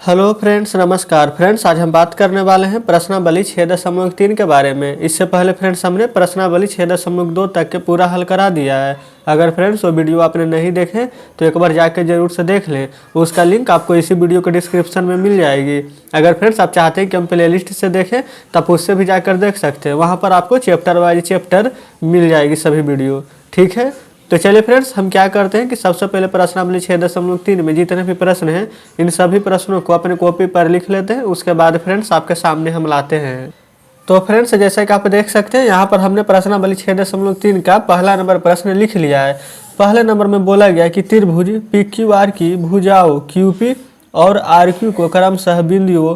Hello friends, नमस्कार friends. आज हम बात करने वाले हैं प्रश्नावली 6.3 के बारे में। इससे पहले फ्रेंड्स हमने प्रश्नावली 6.2 तक के पूरा हल करा दिया है। अगर फ्रेंड्स वो वीडियो आपने नहीं देखे तो एक बार जाकर जरूर से देख लें। उसका लिंक आपको इसी वीडियो के डिस्क्रिप्शन में मिल जाएगी। अगर फ्रेंड्स आप चाहते हैं कि हम प्ले लिस्ट से देखें तब उससे भी जाकर देख सकते हैं। वहाँ पर आपको चैप्टर वाइज चैप्टर मिल जाएगी सभी वीडियो, ठीक है। तो चलिए फ्रेंड्स हम क्या करते हैं कि सबसे पहले प्रश्नावली 6.3 में जितने भी प्रश्न हैं इन सभी प्रश्नों को अपने कॉपी पर लिख लेते हैं। उसके बाद फ्रेंड्स आपके सामने हम लाते हैं। तो फ्रेंड्स जैसा कि आप देख सकते हैं यहाँ पर हमने प्रश्नावली 6.3 का पहला नंबर प्रश्न लिख लिया है। पहले नंबर में बोला गया कि त्रिभुज PQR की भुजाओं QP और RQ को क्रमशः बिंदुओं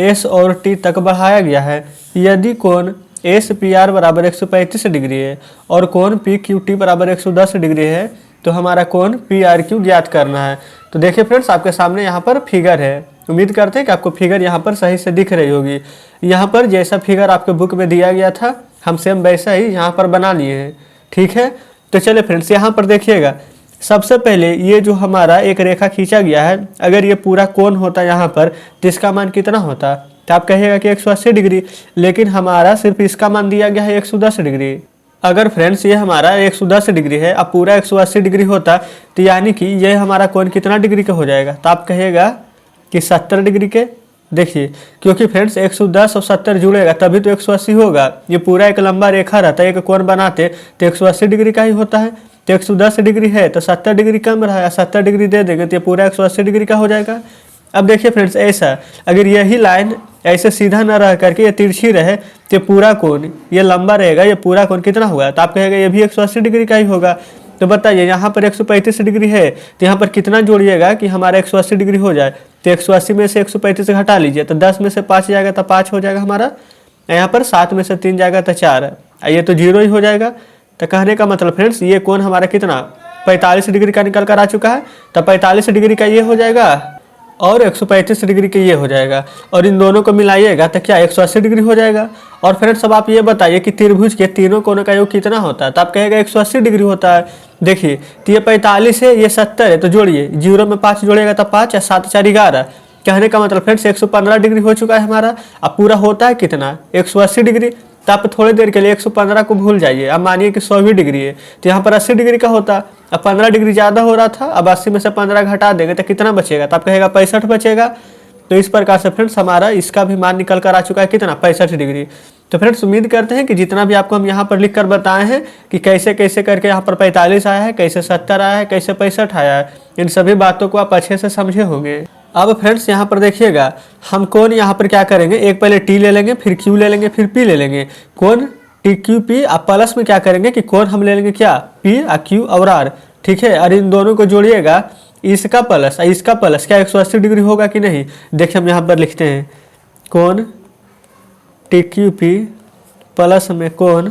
S और T तक बढ़ाया गया है। यदि कोण SPR बराबर 135 डिग्री है और कोण PQT बराबर 110 डिग्री है तो हमारा कोण PRQ ज्ञात करना है। तो देखिए फ्रेंड्स आपके सामने यहाँ पर फिगर है। उम्मीद करते हैं कि आपको फिगर यहाँ पर सही से दिख रही होगी। यहाँ पर जैसा फिगर आपके बुक में दिया गया था हम सेम वैसा ही यहाँ पर बना लिए हैं, ठीक है। तो चलिए फ्रेंड्स यहाँ पर देखिएगा, सबसे पहले ये जो हमारा एक रेखा खींचा गया है, अगर ये पूरा कोण होता यहाँ पर तो इसका मान कितना होता? तो आप कहिएगा कि 180 डिग्री, लेकिन हमारा सिर्फ इसका मान दिया गया है 110 डिग्री। अगर फ्रेंड्स ये हमारा 110 डिग्री है, अब पूरा 180 डिग्री होता तो यानी कि ये हमारा कोण कितना डिग्री का हो जाएगा? तो आप कहिएगा कि 70 डिग्री के। देखिए क्योंकि फ्रेंड्स 110 और 70 जुड़ेगा तभी तो 180 होगा। ये पूरा एक लंबा रेखा रहता है, एक कोण बनाते तो 180 डिग्री का ही होता है। तो 110 डिग्री है तो 70 डिग्री कम रहा है, 70 डिग्री दे देंगे तो ये पूरा 180 डिग्री का हो जाएगा। अब देखिए फ्रेंड्स ऐसा, अगर यही लाइन ऐसे सीधा न रह करके ये तिरछी रहे तो पूरा कोण ये लंबा रहेगा, ये पूरा कोण कितना हुआ? तो आप कहेगा ये भी 180 डिग्री का ही होगा। तो बताइए यहाँ पर 135 डिग्री है तो यहाँ पर कितना जोड़िएगा कि हमारा 180 डिग्री हो जाए? तो 180 में से 135 घटा लीजिए तो 10 में से 5 जाएगा तो 5 हो जाएगा हमारा। यहाँ पर 7 में से 3 जाएगा तो 4, ये तो 0 ही हो जाएगा। तो कहने का मतलब फ्रेंड्स ये कोण हमारा कितना 45 डिग्री का निकल कर आ चुका है। तो 45 डिग्री का ये हो जाएगा और 135 डिग्री के ये हो जाएगा, और इन दोनों को मिलाइएगा तो क्या 180 डिग्री हो जाएगा। और फ्रेंड्स अब आप ये बताइए कि त्रिभुज के तीनों कोनों का योग कितना होता है? तो आप कहेगा 180 डिग्री होता है। देखिए तो ये 45 है, ये 70 है, तो जोड़िए 0 में 5 जोड़िएगा तो 5 या 7 4 11। कहने का मतलब फ्रेंड्स 115 डिग्री हो चुका है हमारा। अब पूरा होता है कितना 180 डिग्री। तो आप थोड़ी देर के लिए 115 को भूल जाइए। अब मानिए कि 100 डिग्री है तो यहाँ पर 80 डिग्री का होता। अब 15 डिग्री ज़्यादा हो रहा था, अब 80 में से 15 घटा देंगे तो कितना बचेगा? तो आप कहेगा 65 बचेगा। तो इस प्रकार से फ्रेंड्स हमारा इसका भी मान निकल कर आ चुका है कितना 65 डिग्री। तो फ्रेंड्स उम्मीद करते हैं कि जितना भी आपको हम यहाँ पर लिख कर बताए हैं कि कैसे कैसे करके यहाँ पर 45 आया है, कैसे 70 आया है, कैसे 65 आया है, इन सभी बातों को आप अच्छे से समझे होंगे। अब फ्रेंड्स यहाँ पर देखिएगा हम कोण यहाँ पर क्या करेंगे, एक पहले T ले लेंगे, फिर Q ले लेंगे, फिर P ले लेंगे। कोण TQP अब प्लस में क्या करेंगे कि कोण हम ले लेंगे क्या P Q और R, ठीक है। और इन दोनों को जोड़िएगा, इसका प्लस क्या 180 डिग्री होगा कि नहीं? देखिए हम यहाँ पर लिखते हैं कोण TQP प्लस में कोण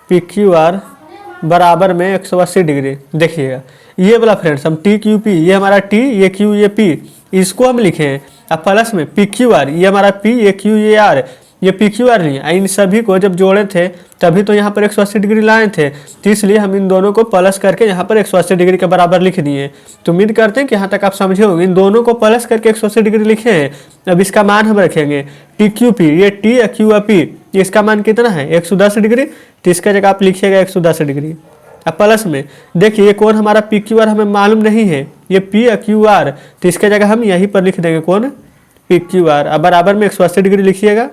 PQR बराबर में 180 डिग्री। देखिएगा ये वाला फ्रेंड्स हम TQP, ये हमारा T, ये Q, ये P, इसको हम लिखे हैं। अब प्लस में PQR, ये हमारा P, ये Q, ये R, ये PQR नहीं है। इन सभी को जब जोड़े थे तभी तो यहाँ पर 180 डिग्री लाए थे, तो इसलिए हम इन दोनों को प्लस करके यहाँ पर 180 डिग्री के बराबर लिख दिए। तो उम्मीद करते हैं कि यहाँ तक आप समझे होंगे। इन दोनों को प्लस करके 180 डिग्री लिखे हैं। अब इसका मान हम रखेंगे TQP, ये T या Q या P, इसका मान कितना है 110 डिग्री। तो इसका जगह आप लिखिएगा 110 डिग्री। अब प्लस में देखिए ये कोण हमारा PQR हमें मालूम नहीं है, ये P या QR, तो इसके जगह हम यहीं पर लिख देंगे कोण PQR। अब बराबर में 180 डिग्री लिखिएगा,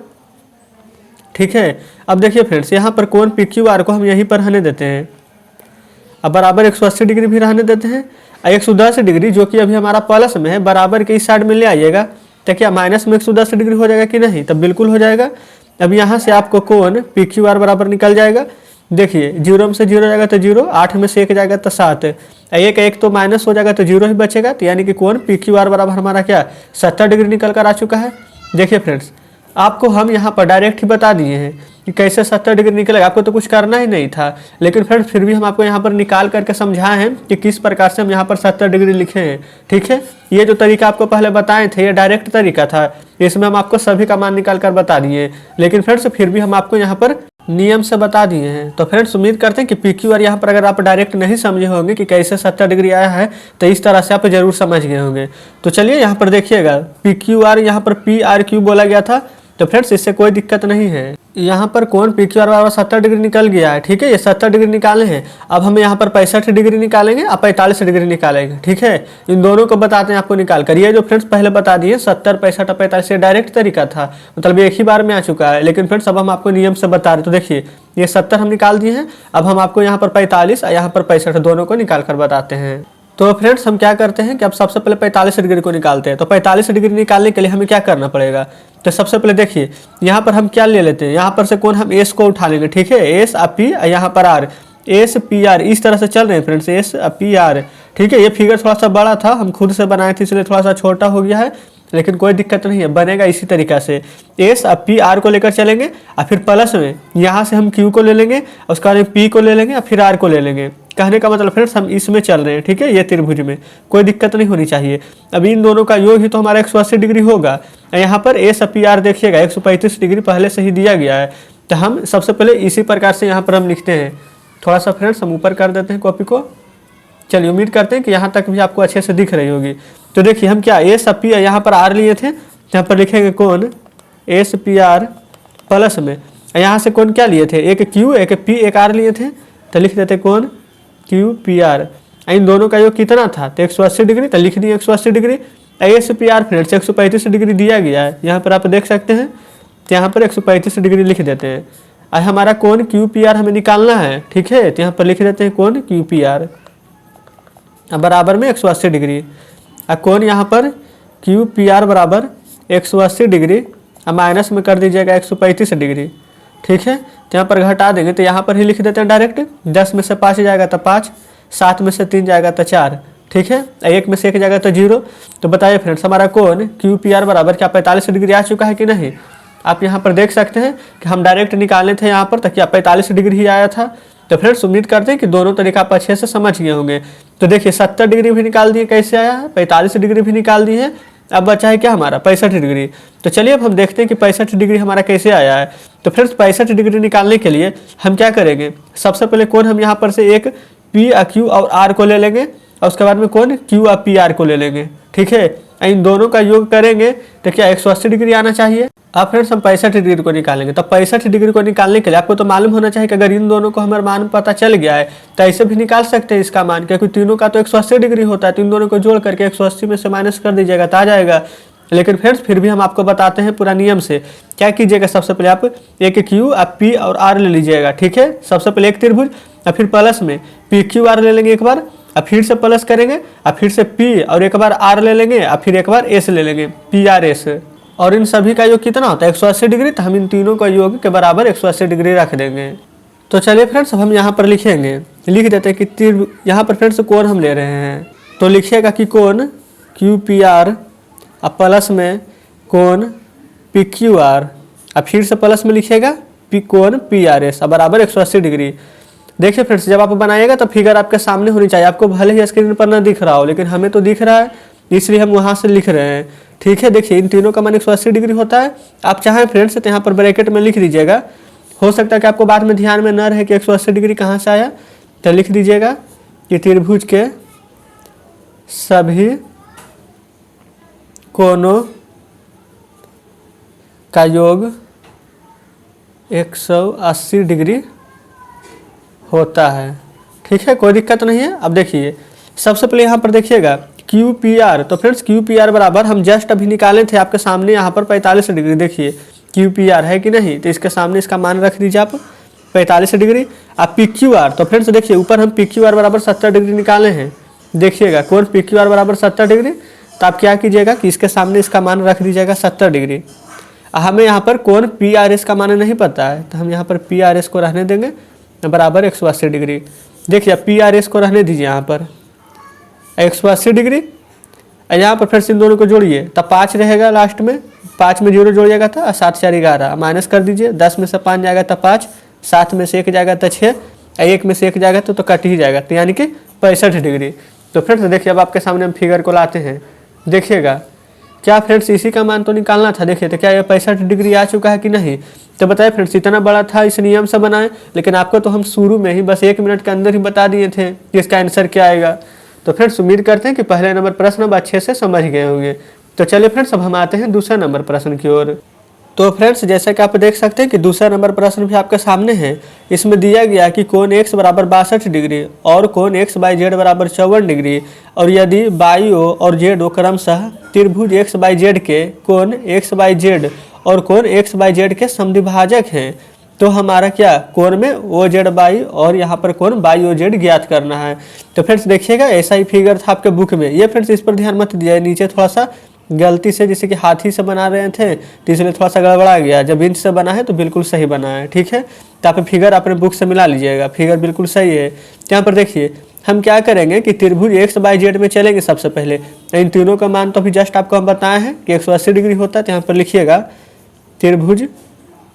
ठीक है। अब देखिए फ्रेंड्स यहाँ पर कोण PQR को हम यहीं पर रहने देते हैं। अब बराबर 180 डिग्री भी रहने देते हैं। 110 डिग्री जो कि अभी हमारा प्लस में है बराबर के इस साइड में ले आइएगा तो क्या माइनस में 110 डिग्री हो जाएगा कि नहीं? तब बिल्कुल हो जाएगा। अब यहाँ से आपको कोण PQR बराबर निकल जाएगा। देखिए 0 में से 0 जाएगा तो 0, 8 में से 1 जाएगा तो 7, एक तो माइनस हो जाएगा तो 0 ही बचेगा। तो यानी कि कोण PQR बराबर हमारा क्या 70 डिग्री निकल कर आ चुका है। देखिए फ्रेंड्स आपको हम यहाँ पर डायरेक्ट ही बता दिए हैं कि कैसे 70 डिग्री निकलेगा, आपको तो कुछ करना ही नहीं था। लेकिन फ्रेंड्स फिर भी हम आपको यहाँ पर निकाल करके समझाए हैं कि किस प्रकार से हम यहाँ पर 70 डिग्री लिखे हैं, ठीक है। ये जो तरीका आपको पहले बताए थे ये डायरेक्ट तरीका था, इसमें हम आपको सभी का मान निकाल कर बता दिए। लेकिन फ्रेंड्स फिर भी हम आपको यहाँ पर नियम से बता दिए हैं। तो फ्रेंड्स उम्मीद करते हैं कि पी क्यू आर यहाँ पर अगर आप डायरेक्ट नहीं समझे होंगे कि कैसे 70 डिग्री आया है तो इस तरह से आप जरूर समझ गए होंगे। तो चलिए यहाँ पर देखिएगा पी क्यू आर यहाँ पर पी आर क्यू बोला गया था, तो फ्रेंड्स इससे कोई दिक्कत नहीं है। यहाँ पर कोण पी क्यू आर बराबर 70 डिग्री निकल गया है, ठीक है। ये 70 डिग्री निकाले हैं। अब हम यहाँ पर 65 डिग्री निकालेंगे और 45 डिग्री निकालेंगे, ठीक है। इन दोनों को बताते हैं आपको निकाल कर। ये जो फ्रेंड्स पहले बता दिए 70 65 और 45 ये डायरेक्ट तरीका था, मतलब एक ही बार में आ चुका है। लेकिन फ्रेंड्स अब हम आपको नियम से बता रहे। तो देखिए ये 70 हम निकाल दिए हैं। अब हम आपको यहाँ पर 45 और यहाँ पर 65 दोनों को निकाल कर बताते हैं। तो फ्रेंड्स हम क्या करते हैं कि अब सबसे पहले 45 डिग्री को निकालते हैं। तो 45 डिग्री निकालने के लिए हमें क्या करना पड़ेगा, तो सबसे पहले देखिए यहाँ पर हम क्या ले लेते हैं, यहाँ पर से कौन हम एस को उठा लेंगे, ठीक है। एस और पी, यहाँ पर आर, एस पी आर इस तरह से चल रहे हैं फ्रेंड्स, एस पी आर, ठीक है। ये फिगर थोड़ा सा बड़ा था, हम खुद से बनाए थे इसलिए थोड़ा सा छोटा हो गया है, लेकिन कोई दिक्कत नहीं है, बनेगा इसी तरीका से। एस और पी आर को लेकर चलेंगे और फिर प्लस में यहाँ से हम क्यू को ले लेंगे, उसके बाद पी को ले लेंगे और फिर आर को ले लेंगे। कहने का मतलब फ्रेंड्स हम इसमें चल रहे हैं, ठीक है, ये त्रिभुज में कोई दिक्कत नहीं होनी चाहिए। अब इन दोनों का योग ही तो हमारा 180 डिग्री होगा। यहाँ पर एस पी आर देखिएगा 135 डिग्री पहले से ही दिया गया है। तो हम सबसे पहले इसी प्रकार से यहाँ पर हम लिखते हैं। थोड़ा सा फ्रेंड्स हम ऊपर कर देते हैं कॉपी को। चलिए उम्मीद करते हैं कि यहाँ तक भी आपको अच्छे से दिख रही होगी। तो देखिए हम क्या एस पी यहाँ पर आर लिए थे, यहाँ पर लिखेंगे कौन एस पी आर प्लस में, यहाँ से कौन क्या लिए थे, एक क्यू एक पी एक आर लिए थे, तो लिख देते कौन क्यू पी आर। इन दोनों का योग कितना था, तो 180 डिग्री, तो लिख दिए 180 degree. S P R friends 135 degree दिया गया है, यहाँ पर आप देख सकते हैं। तो यहाँ पर 135 डिग्री लिख देते हैं। और हमारा कौन क्यू पी आर हमें निकालना है, ठीक है। तो यहाँ पर लिख देते हैं कौन क्यू पी आर बराबर में 180 डिग्री। और कौन यहाँ पर क्यू पी आर बराबर 180 डिग्री और माइनस में कर दीजिएगा 135 डिग्री, ठीक है। तो यहाँ पर घटा देंगे, तो यहाँ पर ही लिख देते हैं डायरेक्ट। 10 में से 5 जाएगा तो 5, 7 में से 3 जाएगा तो 4, ठीक है। 1 में से 1 जाएगा तो 0। तो बताइए फ्रेंड्स हमारा कौन क्यू पी आर बराबर क्या 45 डिग्री आ चुका है कि नहीं। आप यहाँ पर देख सकते हैं कि हम डायरेक्ट निकालने थे यहाँ पर, ताकि 45 डिग्री ही आया था। तो फ्रेंड्स उम्मीद करते हैं कि दोनों तरीका आप अच्छे से समझ गए होंगे। तो देखिए 70 डिग्री भी निकाल दिए, कैसे आया है, 45 डिग्री भी निकाल दी है। अब बचा है क्या हमारा 65 डिग्री। तो चलिए अब हम देखते हैं कि 65 डिग्री हमारा कैसे आया है। तो फ्रेंड्स 65 डिग्री निकालने के लिए हम क्या करेंगे, सबसे पहले कौन हम यहाँ पर से एक पी क्यू और आर को ले लेंगे, और उसके बाद में कौन क्यू और पी आर को ले लेंगे, ठीक है। इन दोनों का योग करेंगे तो क्या 180 डिग्री आना चाहिए। अब फ्रेंड्स हम 65 डिग्री को निकालेंगे। तो 65 डिग्री को निकालने के लिए आपको तो मालूम होना चाहिए कि अगर इन दोनों को हमारा मान पता चल गया है तो ऐसे भी निकाल सकते हैं इसका मान, क्योंकि तीनों का तो 180 डिग्री होता है। तो इन दोनों को जोड़ करके 180 में से माइनस कर दीजिएगा तो आ जाएगा। लेकिन फ्रेंड्स फिर भी हम आपको बताते हैं पूरा नियम से। क्या कीजिएगा, सबसे पहले आप एक क्यू आप पी और आर ले लीजिएगा, ठीक है। सबसे पहले एक त्रिभुज और फिर प्लस में पी क्यू आर ले लेंगे एक बार, और फिर से प्लस करेंगे, और फिर से पी और एक बार आर ले लेंगे, और फिर एक बार एस ले लेंगे, पी आर एस। और इन सभी का योग कितना होता है 180 डिग्री। तो हम इन तीनों का योग के बराबर 180 डिग्री रख देंगे। तो चलिए फ्रेंड्स अब हम यहाँ पर लिखेंगे, लिख देते हैं कि यहाँ पर फ्रेंड्स कोण हम ले रहे हैं। तो लिखिएगा कि कोण क्यू पी आर और प्लस में कोण पी क्यू आर, और फिर से प्लस में लिखिएगा पी कोण पी आर एस बराबर 180 डिग्री। देखिए फ्रेंड्स जब आप बनाइएगा तो फिगर आपके सामने होनी चाहिए। आपको भले ही स्क्रीन पर ना दिख रहा हो, लेकिन हमें तो दिख रहा है, इसलिए हम वहाँ से लिख रहे हैं, ठीक है। देखिए इन तीनों का मान 180 डिग्री होता है। आप चाहें फ्रेंड्स तो यहाँ पर ब्रैकेट में लिख दीजिएगा, हो सकता है कि आपको बाद में ध्यान में न रहे कि 180 डिग्री कहाँ से आया। तो लिख दीजिएगा कि त्रिभुज के सभी कोणों का योग 180 डिग्री होता है, ठीक है, कोई दिक्कत नहीं है। अब देखिए सबसे पहले यहाँ पर देखिएगा क्यू पी आर। तो फ्रेंड्स क्यू पी आर बराबर हम जस्ट अभी निकाले थे आपके सामने यहाँ पर 45 डिग्री। देखिए क्यू पी आर है कि नहीं, तो इसके सामने इसका मान रख दीजिए आप 45 डिग्री। अब पी क्यू आर, तो फ्रेंड्स देखिए ऊपर हम पी क्यू आर बराबर 70 डिग्री निकाले हैं। देखिएगा कौन पी क्यू आर बराबर 70 डिग्री। तो आप क्या कीजिएगा कि इसके सामने इसका मान रख दीजिएगा 70 डिग्री। हमें यहाँ पर कौन पी आर एस का मान नहीं पता है, तो हम यहाँ पर पी आर एस को रहने देंगे बराबर 180 डिग्री। देखिए पी आर एस को रहने दीजिए यहाँ पर 180 डिग्री। यहाँ पर फिर से इन दोनों को जोड़िए, तब 5 रहेगा लास्ट में, 5 में 0 जोड़िएगा था, 7 4 11 माइनस कर दीजिए। 10 में से 5 जाएगा तो 5, 7 में से 1 जाएगा तो 6, 1 में से 1 जाएगा तो कट ही जाएगा, तो यानी कि 65 डिग्री। तो फ्रेंड्स देखिए अब आपके सामने हम फिगर को लाते हैं। देखिएगा क्या फ्रेंड्स इसी का मान तो निकालना था। देखिए तो क्या ये 65 डिग्री आ चुका है कि नहीं। तो बताइए फ्रेंड्स, इतना बड़ा था इस नियम से बनाए, लेकिन आपको तो हम शुरू में ही बस 1 मिनट के अंदर ही बता दिए थे कि इसका आंसर क्या आएगा। तो फ्रेंड्स उम्मीद करते हैं कि पहले नंबर प्रश्न अब अच्छे से समझ गए होंगे। तो चलिए फ्रेंड्स अब हम आते हैं दूसरा नंबर प्रश्न की ओर। तो फ्रेंड्स जैसा कि आप देख सकते हैं कि दूसरा नंबर प्रश्न भी आपके सामने है। इसमें दिया गया कि कोण x बराबर 62 डिग्री और कोण x बाई जेड बराबर 54 डिग्री, और यदि बाई ओ और जेड ओ क्रमशः त्रिभुज x बाई जेड के कोण x बाई जेड और कोण x बाई जेड के समद्विभाजक हैं, तो हमारा क्या कोण में ओ जेड बाई और यहाँ पर कोण बाई ओ जेड ज्ञात करना है। तो फ्रेंड्स देखिएगा ऐसा ही फिगर था आपके बुक में। ये फ्रेंड्स इस पर ध्यान मत दिया, नीचे थोड़ा सा गलती से जैसे कि हाथी से बना रहे थे तो इसलिए थोड़ा सा गड़बड़ा गया। जब इंच से बना है तो बिल्कुल सही बना है, ठीक है। तो आप फिगर अपने बुक से मिला लीजिएगा, फिगर बिल्कुल सही है। यहाँ पर देखिए हम क्या करेंगे कि त्रिभुज x बाई जेड में चलेंगे सबसे पहले। इन तीनों का मान तो अभी जस्ट आपको हम बताए हैं कि 180 डिग्री होता है। तो यहाँ पर लिखिएगा त्रिभुज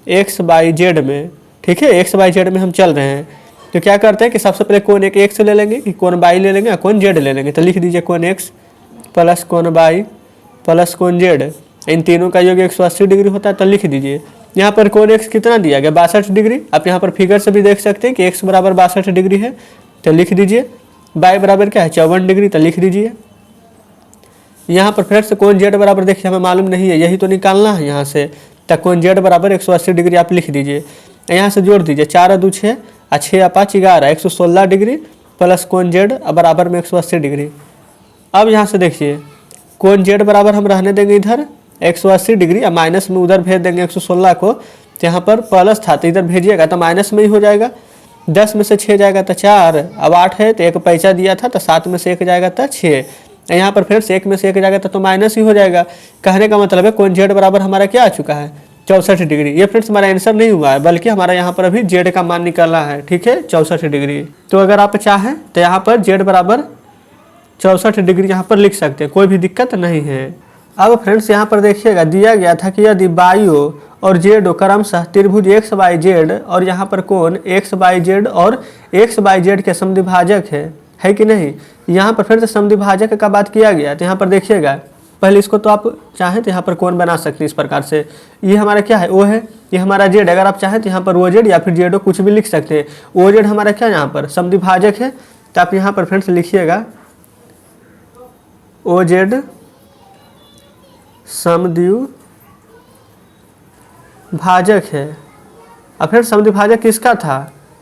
x बाई जेड में, ठीक है, x बाई जेड में हम चल रहे हैं। तो क्या करते हैं कि सबसे पहले कोण एक x ले लेंगे कि कोण बाई ले लेंगे, कोण जेड ले लेंगे। तो लिख दीजिए कोण x प्लस कोण बाई प्लस कोण जेड, इन तीनों का योग 180 डिग्री होता है। तो लिख दीजिए यहाँ पर कोण x कितना दिया गया 62 डिग्री। आप यहाँ पर फिगर से भी देख सकते हैं कि x बराबर 62 डिग्री है। तो लिख दीजिए बाई बराबर क्या है 54 डिग्री। तो लिख दीजिए यहाँ पर फिर से कोण जेड बराबर देखिए हमें मालूम नहीं है, यही तो निकालना है यहाँ से। तो कोण जेड बराबर 180 डिग्री आप लिख दीजिए। यहाँ से जोड़ दीजिए 4 2 6 और 6 5 11 116 डिग्री प्लस कोण जेड बराबर में 180 डिग्री। अब यहाँ से देखिए कोण जेड बराबर हम रहने देंगे इधर 180 डिग्री और माइनस में उधर भेज देंगे 116 को। तो यहाँ पर प्लस था तो इधर भेजिएगा तो माइनस में ही हो जाएगा। 10 में से 6 जाएगा तो 4, अब 8 है तो 1 पैसा दिया था तो 7 में से 1 जाएगा तो 6। यहाँ पर फिर से 1 में से 1 जाएगा तो माइनस ही हो जाएगा। कहने का मतलब है कोण जेड बराबर हमारा क्या आ चुका है 64 डिग्री। ये फ्रेंड्स हमारा आंसर नहीं हुआ है, बल्कि हमारा यहाँ पर अभी जेड का मान निकलना है, ठीक है, 64 डिग्री। तो अगर आप चाहें तो यहाँ पर जेड बराबर 64 डिग्री यहाँ पर लिख सकते हैं, कोई भी दिक्कत नहीं है। अब फ्रेंड्स यहाँ पर देखिएगा दिया गया था कि यदि बाई ओ और जेड ओ क्रमशः त्रिभुज x बाई जेड और यहाँ पर कोण x बाई जेड और x बाई जेड के समद्विभाजक है कि नहीं। यहाँ पर फिर से समद्विभाजक का बात किया गया। तो यहाँ पर देखिएगा पहले इसको तो आप चाहें तो यहाँ पर कोण बना सकते हैं इस प्रकार से। ये हमारा क्या है ओ है, ये हमारा जेड। अगर आप चाहें तो यहाँ पर ओ जेड या फिर जेड ओ कुछ भी लिख सकते हैं। ओ जेड हमारा क्या यहाँ पर समद्विभाजक है। तो आप यहाँ पर फ्रेंड्स लिखिएगा ओ जेड समद्विभाजक है। अब फिर समद्विभाजक किसका था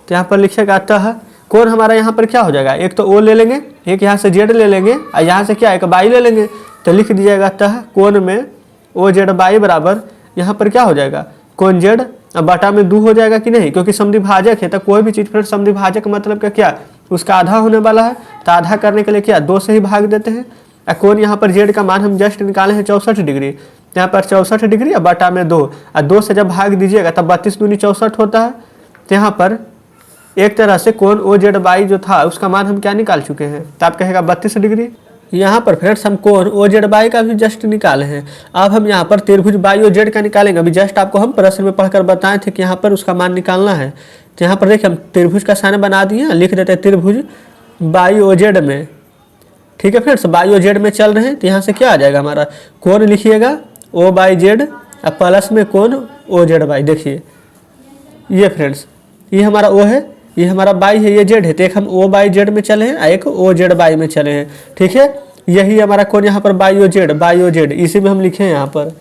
तो यहाँ पर लिखिएगा अतः कोण हमारा यहाँ पर क्या हो जाएगा, एक तो ओ ले लेंगे, एक यहाँ से जेड ले लेंगे और यहाँ से क्या एक बाई ले लेंगे। तो लिख दीजिएगा अतः कोण में ओ जेड बाई बराबर यहाँ पर क्या हो जाएगा कोण जेड बटा में 2 हो जाएगा कि नहीं, क्योंकि समद्विभाजक है। तो कोई भी चीज़ फिर समद्विभाजक मतलब क्या उसका आधा होने वाला है। तो आधा करने के लिए क्या 2 से ही भाग देते हैं। कोण यहाँ पर जेड का मान हम जस्ट निकाले हैं 64 डिग्री। यहाँ पर 64 डिग्री और बटा में 2 और 2 से जब भाग दीजिएगा तब 32 दूनी 64 होता है। तो यहाँ पर एक तरह से कोण ओ जेड बाई जो था उसका मान हम क्या निकाल चुके हैं। तो आप कहेगा 32 डिग्री। यहाँ पर फ्रेंड्स हम कोण ओ जेड बाई का भी जस्ट निकाले हैं। अब हम यहाँ पर त्रिभुज बाई ओ जेड का निकालेंगे। अभी जस्ट आपको हम प्रश्न में पढ़कर बताए थे कि यहाँ पर उसका मान निकालना है। तो यहाँ पर देखिए हम त्रिभुज का साइन बना दिए, लिख देते हैं त्रिभुज बाई ओ जेड में, ठीक है फ्रेंड्स। बाई ओ जेड में चल रहे हैं तो यहाँ से क्या आ जाएगा हमारा कोण लिखिएगा ओ बाई जेड और प्लस में कोण ओ जेड बाई। देखिए ये फ्रेंड्स ये हमारा ओ है, ये हमारा बाई है, ये जेड है। तो एक हम ओ बाई जेड में चले हैं, एक ओ जेड बाई में चले हैं, ठीक है। यही हमारा कोण यहाँ पर बाई ओ जेड इसी में हम लिखे हैं। यहाँ पर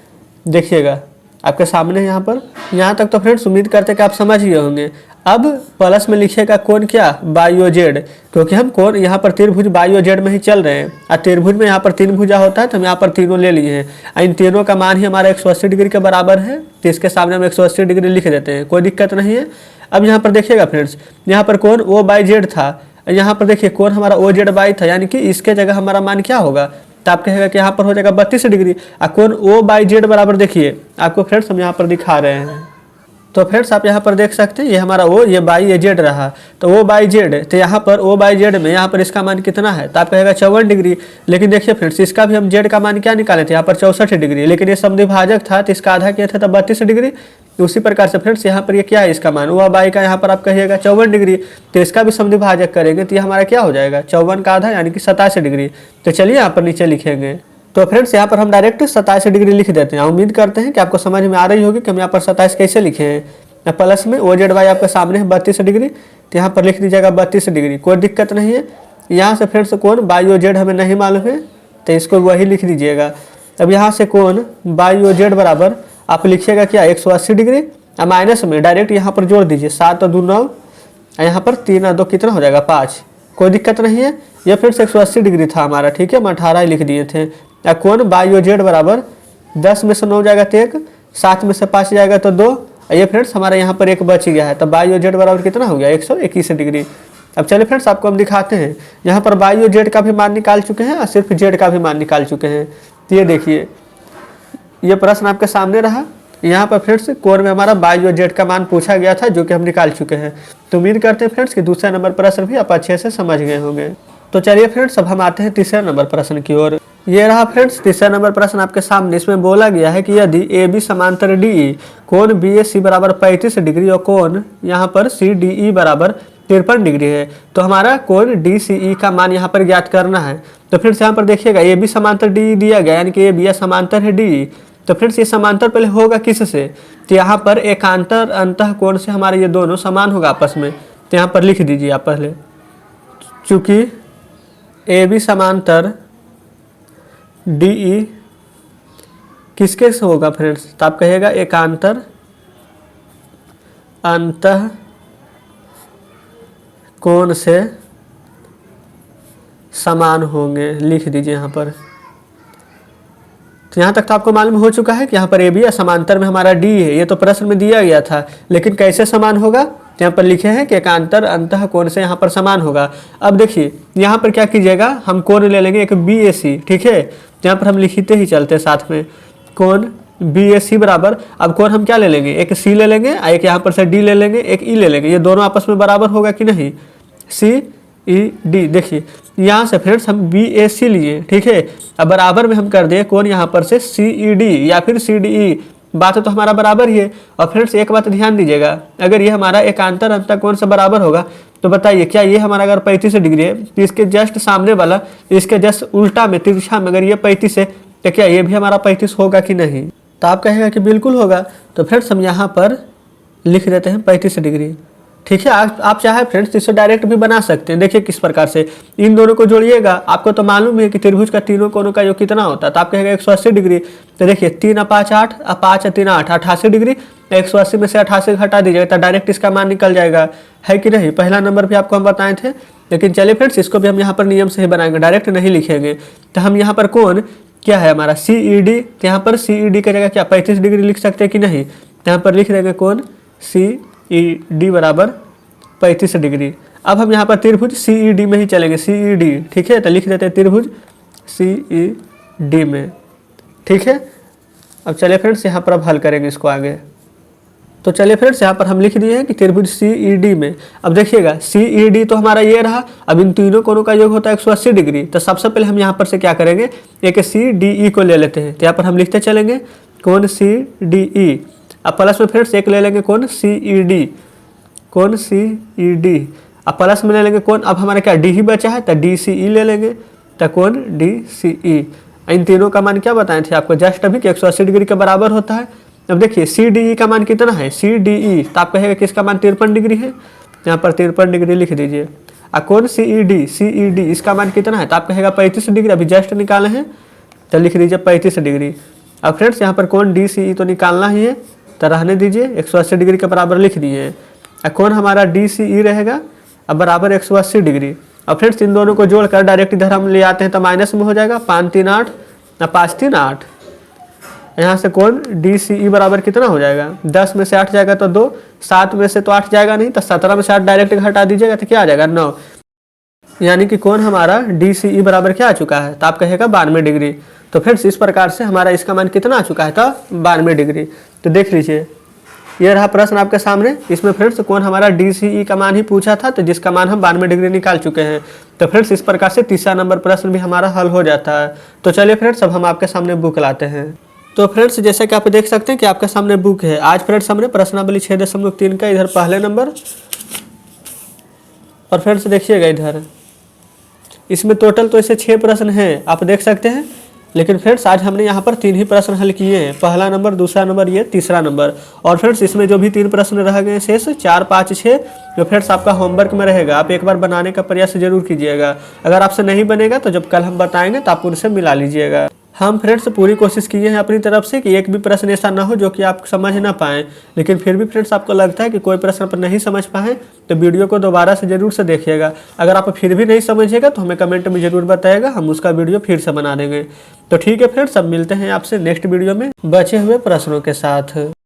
देखिएगा आपके सामने यहाँ पर। यहाँ तक तो फ्रेंड्स उम्मीद करते हैं कि आप समझ गए होंगे। अब प्लस में लिखिएगा कोण क्या बाई ओ जेड, क्योंकि हम कोण यहाँ पर त्रिभुज बाई ओ जेड में ही चल रहे हैं। और त्रिभुज में यहाँ पर 3 भुजा होता है तो हम यहाँ पर तीनों ले लिए हैं। इन तीनों का मान ही हमारा 180 डिग्री के बराबर है। तो इसके सामने हम 180 डिग्री लिख देते हैं, कोई दिक्कत नहीं है। अब यहाँ पर देखिएगा फ्रेंड्स यहाँ पर कोण ओ बाई जेड था, यहाँ पर देखिए कोण हमारा ओ जेड बाई था, यानी कि इसके जगह हमारा मान क्या होगा। तो आप कहेगा कि यहाँ पर हो जाएगा 32 डिग्री। और कोण ओ बाई जेड बराबर देखिए आपको फ्रेंड्स हम यहाँ पर दिखा रहे हैं। तो फ्रेंड्स आप यहाँ पर देख सकते हैं ये हमारा ओ ये बाई ये जेड रहा। तो ओ बाई जेड, तो यहाँ पर ओ बाई जेड में यहाँ पर इसका मान कितना है तो आप कहेगा 54 डिग्री। लेकिन देखिए फ्रेंड्स इसका भी हम जेड का मान क्या निकाले थे यहाँ पर 64 डिग्री, लेकिन ये समद्विभाजक था तो इसका आधा किया था तो 32 डिग्री। उसी प्रकार से फ्रेंड्स यहाँ पर ये क्या है इसका मान ओ बाई का यहाँ पर आप कहिएगा 54 डिग्री। तो इसका भी समद्विभाजक करेंगे तो ये हमारा क्या हो जाएगा 54 का आधा यानी कि 87 डिग्री। तो चलिए यहाँ पर नीचे लिखेंगे। तो फ्रेंड्स यहाँ पर हम डायरेक्ट 27 डिग्री लिख देते हैं। उम्मीद करते हैं कि आपको समझ में आ रही होगी कि हम यहाँ पर 27 कैसे लिखे हैं। प्लस में OZY आपके सामने है 32 डिग्री, तो यहाँ पर लिख दीजिएगा 32 डिग्री, कोई दिक्कत नहीं है। यहाँ से फ्रेंड्स कोण YOZ हमें नहीं मालूम है, तो इसको वही लिख दीजिएगा। अब यहाँ से कोण YOZ बराबर आप लिखिएगा क्या 180 डिग्री, माइनस में डायरेक्ट यहाँ पर जोड़ दीजिए 7 और 2 9, यहाँ पर 3 और 2 कितना हो जाएगा 5, कोई दिक्कत नहीं है। ये फ्रेंड्स 180 डिग्री था हमारा, ठीक है, हम 18 ही लिख दिए थे। या कोण YOZ बराबर 10 में से 9 जाएगा तो 1, 7 में से 5 जाएगा तो 2, ये फ्रेंड्स हमारा यहाँ पर 1 बच गया है। तो YOZ बराबर कितना हो गया 121 डिग्री। अब चलिए फ्रेंड्स आपको हम दिखाते हैं, यहाँ पर YOZ का भी मान निकाल चुके हैं और सिर्फ Z का भी मान निकाल चुके हैं। तो ये देखिए, ये प्रश्न आपके सामने रहा। यहाँ पर फ्रेंड्स कोण में हमारा YOZ का मान पूछा गया था, जो कि हम निकाल चुके हैं। तो उम्मीद करते हैं फ्रेंड्स कि दूसरा नंबर प्रश्न भी आप अच्छे से समझ गए होंगे। तो चलिए फ्रेंड्स अब हम आते हैं तीसरे नंबर प्रश्न की ओर। ये रहा फ्रेंड्स तीसरा नंबर प्रश्न आपके सामने। इसमें बोला गया है कि यदि AB समांतर DE कोण BAC बराबर 35 डिग्री और कोण यहाँ पर CDE बराबर 53 डिग्री है, तो हमारा कोण DCE का मान यहाँ पर ज्ञात करना है। तो फ्रेंड्स यहाँ पर देखिएगा AB समांतर DE दिया गया, यानी कि AB समांतर है DE। तो फ्रेंड्स ये समांतर पहले होगा किससे, तो यहाँ पर एकांतर अंतः कोण से हमारे ये दोनों समान होगा आपस में। तो यहाँ पर लिख दीजिए आप पहले, चूँकि AB समांतर DE किसके से होगा फ्रेंड्स, तो आप कहिएगा एकांतर अंतः कोण से समान होंगे, लिख दीजिए यहाँ पर। तो यहाँ तक तो आपको मालूम हो चुका है कि यहाँ पर AB समांतर में हमारा D है, ये तो प्रश्न में दिया गया था, लेकिन कैसे समान होगा, तो यहाँ पर लिखे हैं कि एकांतर अंतः कोण से यहाँ पर समान होगा। अब देखिए यहाँ पर क्या कीजिएगा, हम कोण ले लेंगे एक BAC, ठीक है। तो यहाँ पर हम लिखते ही चलते साथ में, कोण BAC बराबर, अब कोण हम क्या ले लेंगे, एक C ले लेंगे, एक यहाँ पर से D ले लेंगे, एक E ले लेंगे, ये दोनों आपस में बराबर होगा कि नहीं, CED। देखिए यहाँ से फ्रेंड्स हम BAC लिए, ठीक है, अब बराबर में हम कर दें कोण यहाँ पर से CED या फिर CDE, बात तो हमारा बराबर ही है। और फ्रेंड्स एक बात ध्यान दीजिएगा, अगर ये हमारा एकांतर अंतः कोण से बराबर होगा तो बताइए क्या ये हमारा अगर 35 डिग्री है, तो इसके जस्ट सामने वाला, इसके जस्ट उल्टा में तिरछा में अगर ये 35 है, तो क्या ये भी हमारा 35 होगा कि नहीं, तो आप कहेगा कि बिल्कुल होगा। तो फ्रेंड्स हम यहाँ पर लिख देते हैं 35 डिग्री, ठीक है। आप चाहे फ्रेंड्स इसे डायरेक्ट भी बना सकते हैं। देखिए किस प्रकार से, इन दोनों को जोड़िएगा, आपको तो मालूम है कि त्रिभुज का तीनों कोणों का योग कितना होता है, तो आप कहेगा 180 डिग्री। तो देखिए 3 और 5 8, 5 और 3 8, 88 डिग्री। 180 में से 88 हटा दीजिएगा तो डायरेक्ट इसका मान निकल जाएगा, है कि नहीं। पहला नंबर भी आपको हम बताए थे, लेकिन चलिए फ्रेंड्स इसको भी हम यहाँ पर नियम से ही बनाएंगे, डायरेक्ट नहीं लिखेंगे। तो हम यहाँ पर कोण क्या है हमारा CED, तो यहाँ पर CED का जगह क्या 35 डिग्री लिख सकते हैं कि नहीं, तो यहाँ पर लिख देंगे कोण CED बराबर 35 डिग्री। अब हम यहाँ पर त्रिभुज CED में ही चलेंगे, CED, ठीक है। तो लिख देते हैं त्रिभुज CED में, ठीक है। अब चलिए फ्रेंड्स यहाँ पर अब हल करेंगे इसको आगे। तो चलिए फ्रेंड्स यहाँ पर हम लिख दिए हैं कि त्रिभुज CED में। अब देखिएगा CED तो हमारा ये रहा, अब इन तीनों कोणों का योग होता है 180 डिग्री। तो सबसे पहले हम यहाँ पर से क्या करेंगे, एक CDE को ले लेते हैं। तो यहाँ पर हम लिखते चलेंगे कोण CDE, अब प्लस में फ्रेंड्स एक ले लेंगे कोण CED, कोण CED, अब प्लस में ले लेंगे कोण, अब हमारा क्या D ही बचा है, तो DCE ले लेंगे, तो कोण DCE। इन तीनों का मान क्या बताए थे आपको जस्ट अभी कि 180 डिग्री के बराबर होता है। अब देखिए CDE का मान कितना है, CDE, तो आप कहेगा किसका मान 53 डिग्री है, यहाँ पर 53 डिग्री लिख दीजिए। और कोण CED इसका मान कितना है, तो आप कहेगा 35 डिग्री, अभी जस्ट निकाले हैं, तो लिख दीजिए 35 डिग्री। अब फ्रेंड्स यहाँ पर कोण DCE तो निकालना ही है, तो रहने दीजिए, 180 डिग्री के बराबर लिख दिए। कोण हमारा DCE रहेगा अब बराबर 180 डिग्री। अब फ्रेंड्स इन दोनों को जोड़कर डायरेक्ट इधर हम ले आते हैं तो माइनस में हो जाएगा, 5 3 8 ना 5 3 8, यहाँ से कोण DCE बराबर कितना हो जाएगा, 10 में से 8 जाएगा तो 2, 7 में से तो 8 जाएगा नहीं, तो 17 में से 8 डायरेक्ट घटा दीजिएगा तो क्या आ जाएगा 9, यानी कि कोण हमारा DCE बराबर क्या आ चुका है, तो आप कहेगा 92 डिग्री। तो फ्रेंड्स इस प्रकार से हमारा इसका मान कितना आ चुका है, तो 92 डिग्री। तो देख लीजिए ये रहा प्रश्न आपके सामने, इसमें फ्रेंड्स कोण हमारा DCE का मान ही पूछा था, तो जिसका मान हम 92 डिग्री निकाल चुके हैं। तो फ्रेंड्स इस प्रकार से तीसरा नंबर प्रश्न भी हमारा हल हो जाता है। तो चलिए फ्रेंड्स अब हम आपके सामने बुक लाते हैं। तो फ्रेंड्स जैसे कि आप देख सकते हैं कि आपके सामने बुक है। आज फ्रेंड्स हमने प्रश्नावली 6.3 का इधर पहले नंबर, और फ्रेंड्स देखिएगा इधर इसमें टोटल तो ऐसे 6 प्रश्न हैं, आप देख सकते हैं। लेकिन फ्रेंड्स आज हमने यहाँ पर 3 ही प्रश्न हल किए हैं, पहला नंबर, दूसरा नंबर, ये तीसरा नंबर। और फ्रेंड्स इसमें जो भी 3 प्रश्न रह गए शेष 4, 5, 6 जो फ्रेंड्स आपका होमवर्क में रहेगा, आप एक बार बनाने का प्रयास जरूर कीजिएगा। अगर आपसे नहीं बनेगा तो जब कल हम बताएंगे तो आप उनसे मिला लीजिएगा। हम फ्रेंड्स पूरी कोशिश किए हैं अपनी तरफ से कि एक भी प्रश्न ऐसा ना हो जो कि आप समझ ना पाएँ, लेकिन फिर भी फ्रेंड्स आपको लगता है कि कोई प्रश्न आप नहीं समझ पाए तो वीडियो को दोबारा से जरूर से देखिएगा। अगर आप फिर भी नहीं समझिएगा तो हमें कमेंट में जरूर बताइएगा, हम उसका वीडियो फिर से बना देंगे। तो ठीक है फ्रेंड्स, अब मिलते हैं आपसे नेक्स्ट वीडियो में बचे हुए प्रश्नों के साथ।